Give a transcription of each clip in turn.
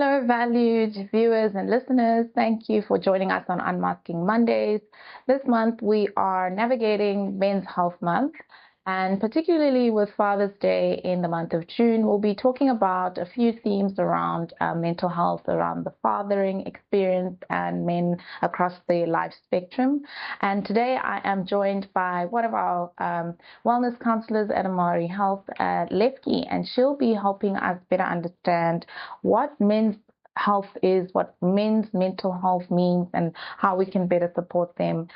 Hello, valued viewers and listeners. Thank you for joining us on Unmasking Mondays. This month, we are navigating Men's Health Month, and particularly with Father's Day in the month of June, we'll be talking about a few themes around mental health, around the fathering experience and men across the life spectrum. And today, I am joined by one of our wellness counselors at Amari Health, Lefkie, and she'll be helping us better understand what men's health is, what men's mental health means, and how we can better support them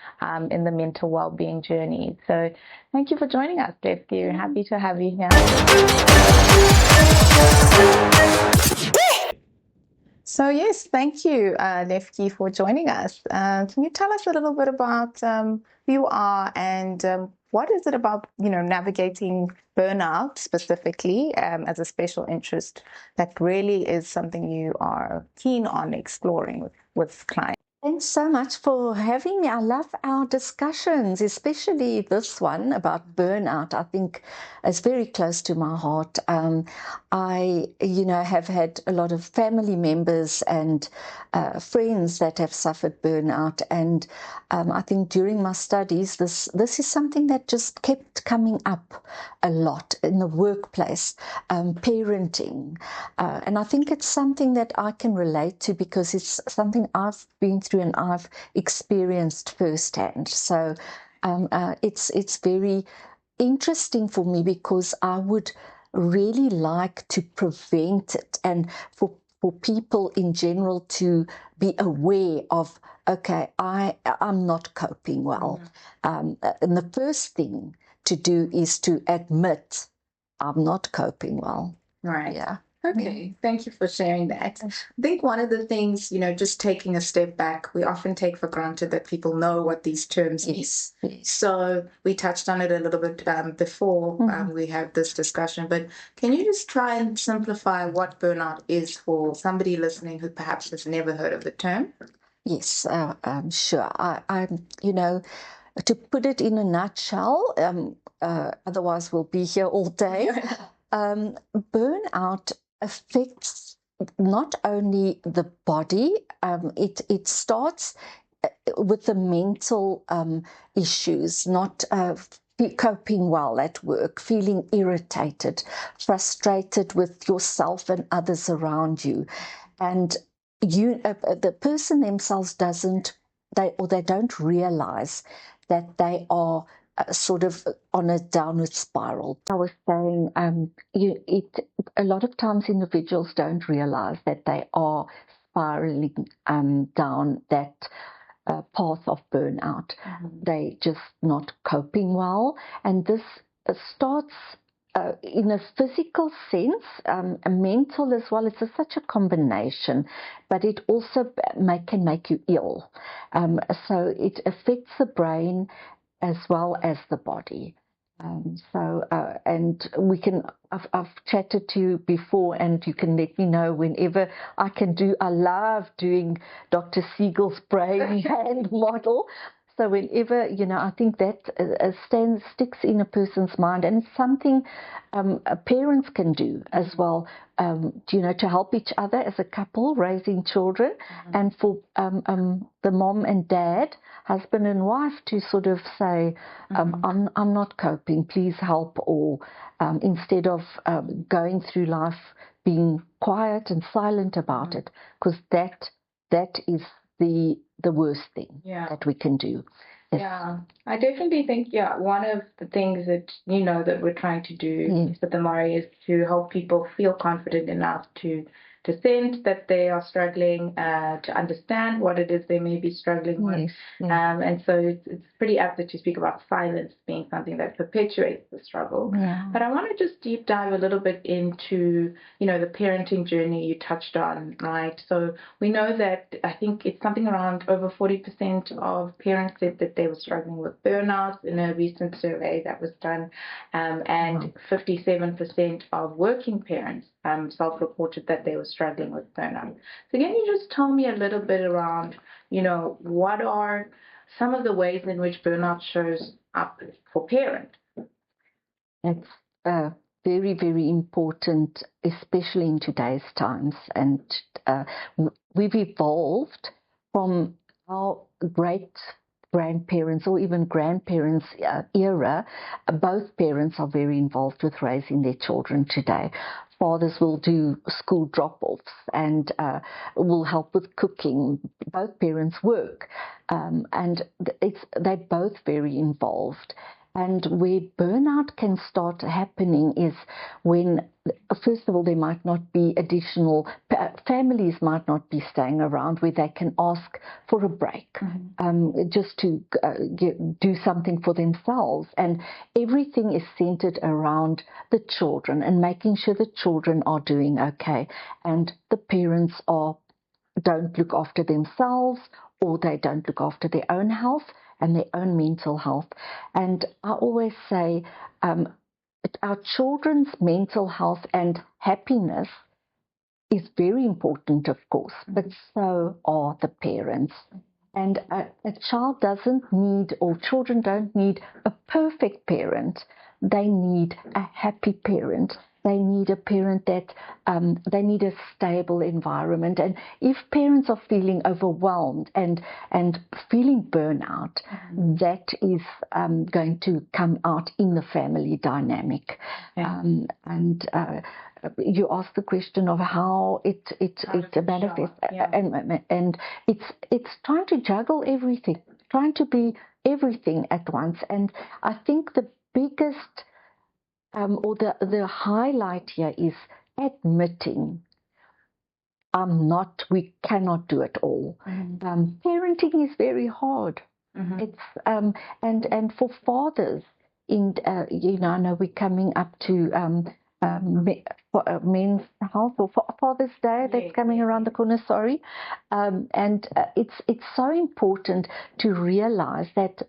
in the mental well-being journey. So thank you for joining us, Lefkie. We're happy to have you here. So yes, thank you, Lefkie, for joining us. Can you tell us a little bit about who you are and what is it about, navigating burnout specifically as a special interest that really is something you are keen on exploring with clients? Thanks so much for having me. I love our discussions, especially this one about burnout. I think it's very close to my heart. I, have had a lot of family members and friends that have suffered burnout. And I think during my studies, this is something that just kept coming up a lot in the workplace, parenting. And I think it's something that I can relate to because it's something I've been through and I've experienced firsthand. So it's very interesting for me because I would really like to prevent it and for people in general to be aware of, okay, I'm not coping well. And the first thing to do is to admit I'm not coping well. Right. Yeah. Okay, thank you for sharing that. I think one of the things, just taking a step back, we often take for granted that people know what these terms mean. Yes. So we touched on it a little bit before we had this discussion, but can you just try and simplify what burnout is for somebody listening who perhaps has never heard of the term? Yes, sure. To put it in a nutshell, otherwise we'll be here all day. Burnout affects not only the body, it starts with the mental issues, not coping well at work, feeling irritated, frustrated with yourself and others around you. And the person themselves they don't realize that they are sort of on a downward spiral. I was saying, a lot of times individuals don't realize that they are spiraling down that path of burnout. They just not coping well, and this starts in a physical sense, a mental as well. It's such a combination, but it also can make you ill. So it affects the brain as well as the body. And we can, I've chatted to you before, and you can let me know whenever I can do. I love doing Dr. Siegel's brain hand model. So whenever, I think that sticks in a person's mind, and it's something parents can do as well, to help each other as a couple raising children, and for the mom and dad, husband and wife, to sort of say, I'm not coping, please help, or instead of going through life being quiet and silent about it, because that is the worst thing that we can do. Yeah, I definitely think, one of the things that, that we're trying to do with the Mari is to help people feel confident enough to sense that they are struggling, to understand what it is they may be struggling with. And so it's pretty apt that you speak about silence being something that perpetuates the struggle. But I want to just deep dive a little bit into, the parenting journey you touched on, right? So we know that I think it's something around over 40% of parents said that they were struggling with burnout in a recent survey that was done, and 57% of working parents self-reported that they were struggling with burnout. So can you just tell me a little bit around, what are some of the ways in which burnout shows up for parents? It's very, very important, especially in today's times. And we've evolved from our great grandparents or even grandparents' era. Both parents are very involved with raising their children today. Fathers will do school drop-offs and will help with cooking. Both parents work, and they're both very involved. And where burnout can start happening is when, first of all, there might not be additional, families might not be staying around where they can ask for a break, just to do something for themselves. And everything is centered around the children and making sure the children are doing okay. And the parents don't look after themselves, or they don't look after their own health and their own mental health. And I always say our children's mental health and happiness is very important, of course, but so are the parents. And a child doesn't need, or children don't need, a perfect parent. They need a happy parent. They need a parent that, they need a stable environment. And if parents are feeling overwhelmed and feeling burnout, that is going to come out in the family dynamic. You asked the question of how it manifests, and it's trying to juggle everything, trying to be everything at once. And I think the biggest or the highlight here is admitting we cannot do it all. Parenting is very hard. It's and for fathers, I know we're coming up to Men's Health or Father's Day that's coming around the corner. And it's so important to realize that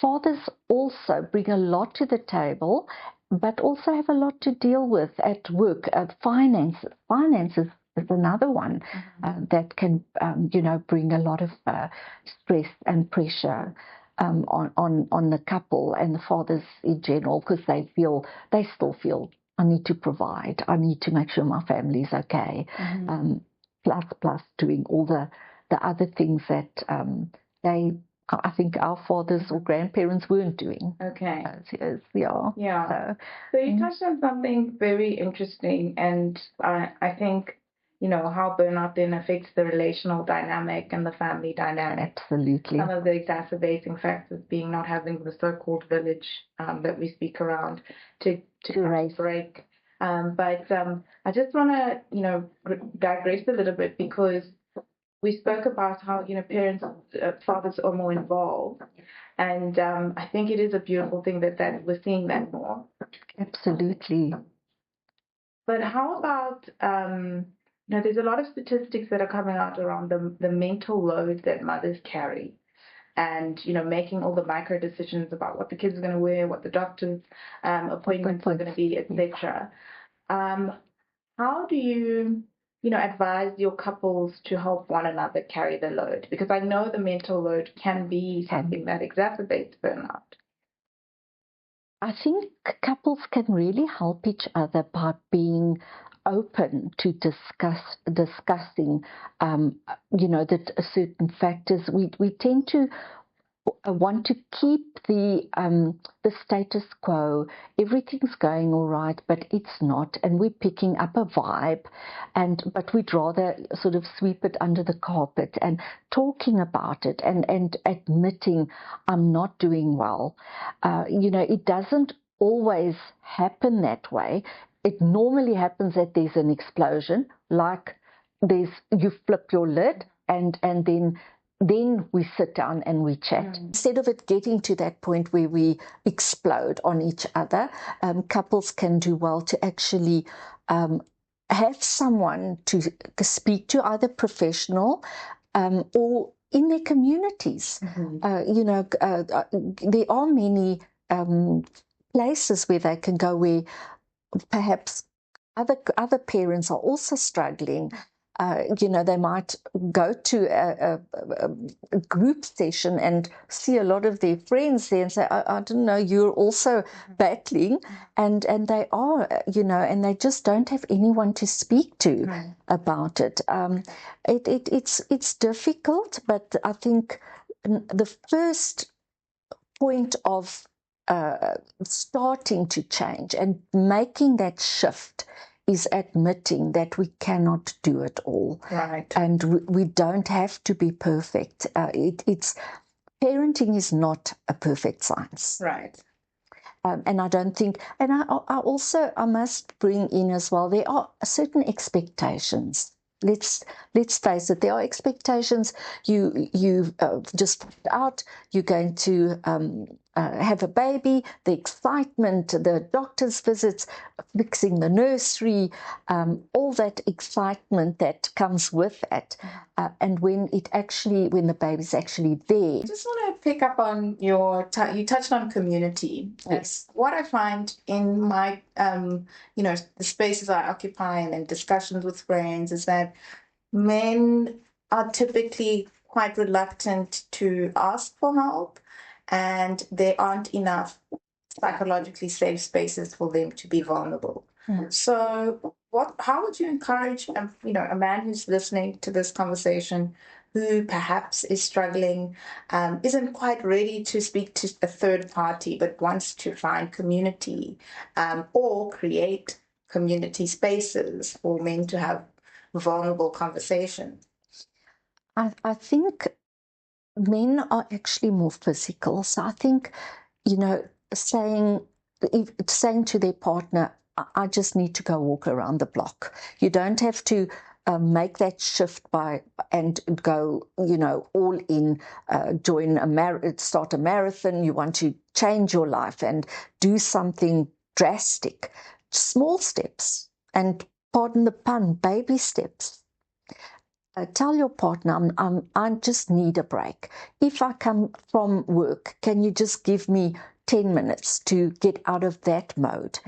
fathers also bring a lot to the table, but also have a lot to deal with at work. Finances is another one that can, bring a lot of stress and pressure on the couple and the fathers in general, because they still feel, I need to provide, I need to make sure my family is okay. Plus doing all the other things that I think our fathers or grandparents weren't doing. Okay. Yeah. So you touched on something very interesting, and I think, how burnout then affects the relational dynamic and the family dynamic. Absolutely. Some of the exacerbating factors being not having the so-called village that we speak around to raise break. But I just want to, digress a little bit, because we spoke about how, parents, fathers are more involved. And I think it is a beautiful thing that we're seeing that more. Absolutely. But how about, there's a lot of statistics that are coming out around the mental load that mothers carry. And, making all the micro decisions about what the kids are going to wear, what the doctor's appointments are going to be, etc. How do you, advise your couples to help one another carry the load? Because I know the mental load can be something that exacerbates burnout. I think couples can really help each other by being open to discussing, that certain factors. We tend to want to keep the status quo. Everything's going all right, but it's not, and we're picking up a vibe, but we'd rather sort of sweep it under the carpet, and talking about it and admitting I'm not doing well. It doesn't always happen that way. It normally happens that there's an explosion, like you flip your lid, and then we sit down and we chat. Instead of it getting to that point where we explode on each other, couples can do well to actually have someone to speak to, either professional or in their communities. There are many places where they can go where perhaps other parents are also struggling. They might go to a group session and see a lot of their friends there and say, I don't know, you're also battling. And they are, and they just don't have anyone to speak to about it. It's difficult, but I think the first point of starting to change and making that shift is admitting that we cannot do it all. Right. And we don't have to be perfect. It's parenting is not a perfect science. Right. And I don't think, and I must bring in as well, there are certain expectations. Let's face it, there are expectations. You just out, you're going to have a baby, the excitement, the doctor's visits, fixing the nursery, all that excitement that comes with it. And when the baby's actually there. I just want to pick up on you touched on community. Yes. What I find in my, the spaces I occupy and in discussions with friends is that men are typically quite reluctant to ask for help, and there aren't enough psychologically safe spaces for them to be vulnerable. So how would you encourage a man who's listening to this conversation who perhaps is struggling, isn't quite ready to speak to a third party, but wants to find community, or create community spaces for men to have vulnerable conversation? I think men are actually more physical. So I think, saying to their partner, I just need to go walk around the block. You don't have to make that shift and go, all in, start a marathon. You want to change your life and do something drastic. Small steps, and pardon the pun, baby steps. Tell your partner, I just need a break. If I come from work, can you just give me 10 minutes to get out of that mode?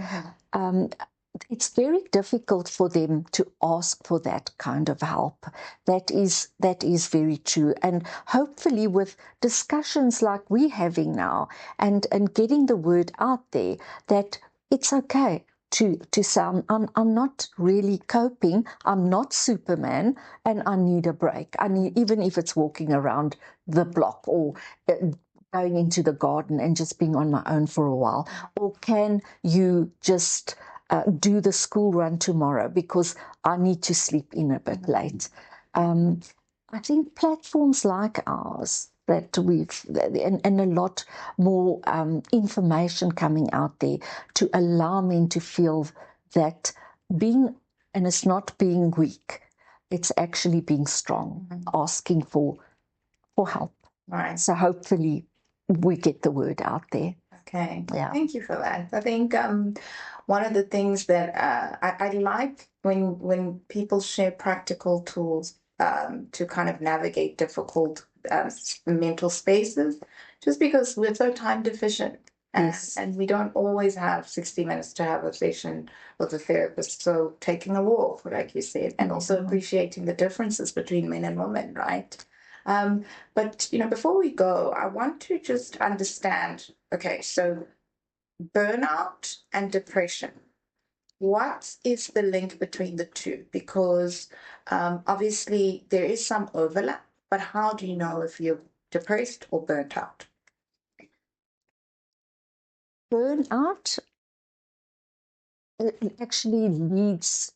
It's very difficult for them to ask for that kind of help. That is very true. And hopefully with discussions like we're having now and getting the word out there that it's okay to say, I'm not really coping, I'm not Superman, and I need a break. Even if it's walking around the block or going into the garden and just being on my own for a while. Or can you just do the school run tomorrow because I need to sleep in a bit late? I think platforms like ours, that and a lot more information coming out there to allow men to feel that and it's not being weak, it's actually being strong, asking for help. Right. So hopefully we get the word out there. Okay. Yeah. Thank you for that. I think one of the things that I like when people share practical tools to kind of navigate difficult mental spaces, just because we're so time deficient. Yes. And we don't always have 60 minutes to have a session with a therapist. So taking a walk, like you said, and also appreciating the differences between men and women, right? But, before we go, I want to just understand, okay, so burnout and depression. What is the link between the two? Because obviously there is some overlap, but how do you know if you're depressed or burnt out? Burnout actually leads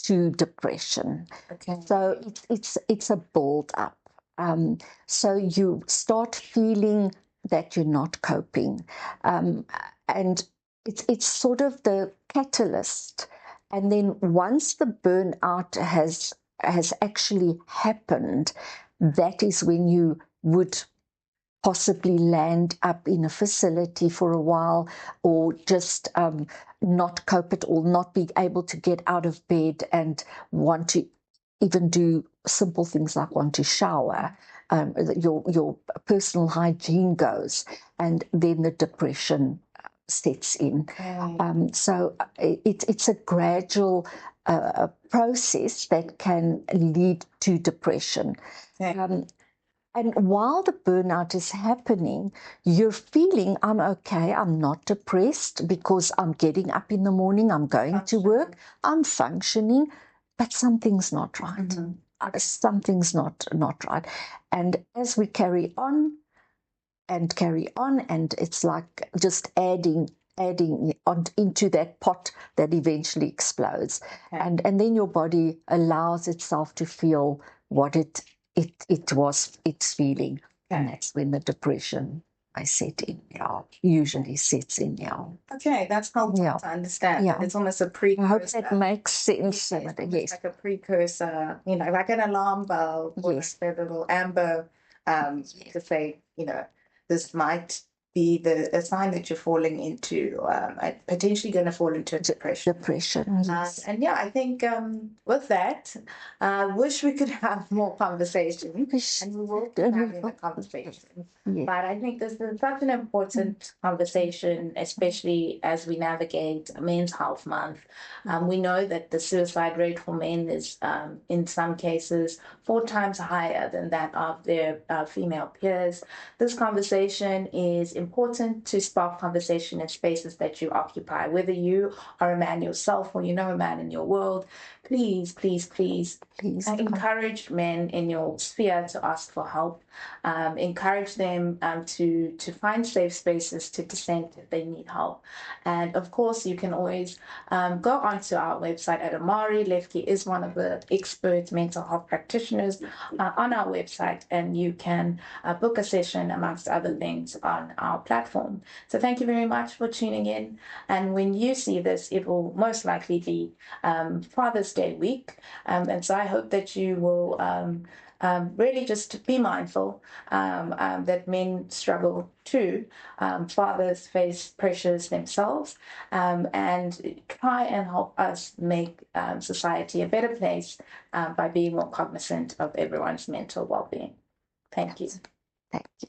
to depression. Okay. So it's a build up. So you start feeling that you're not coping, and it's sort of the catalyst. And then once the burnout has actually happened, that is when you would possibly land up in a facility for a while, or just not cope at all, not be able to get out of bed and want to even do simple things like want to shower. Your personal hygiene goes, and then the depression sets in. Okay. So it's a gradual a process that can lead to depression. Okay. And while the burnout is happening, you're feeling, I'm okay, I'm not depressed because I'm getting up in the morning, I'm going to work, I'm functioning, but something's not right. Mm-hmm. Something's not right. And as we carry on, and it's like just adding on into that pot that eventually explodes. Okay. And then your body allows itself to feel what it's feeling. Okay. And that's when the depression usually sets in. Okay, that's helpful to understand. Yeah. It's almost a precursor. I hope that makes sense. Yes. Like a precursor, like an alarm bell or like a little amber to say, this might be a sign that you're falling into, potentially going to fall into a depression. Yes. And I think with that, wish we could have more conversation, and we will be having the conversation. Yes. But I think this is such an important conversation, especially as we navigate Men's Health Month. We know that the suicide rate for men is, in some cases, 4 times higher than that of their female peers. This conversation is important to spark conversation in spaces that you occupy. Whether you are a man yourself or you know a man in your world, please encourage men in your sphere to ask for help. Encourage them to find safe spaces to dissent if they need help. And of course, you can always go onto our website at Amari. Lefkie is one of the expert mental health practitioners on our website, and you can book a session amongst other things on our platform. So thank you very much for tuning in. And when you see this, it will most likely be Father's Day week. And so I hope that you will really just be mindful that men struggle too. Fathers face pressures themselves, and try and help us make society a better place by being more cognizant of everyone's mental well-being. Thank you. Thank you.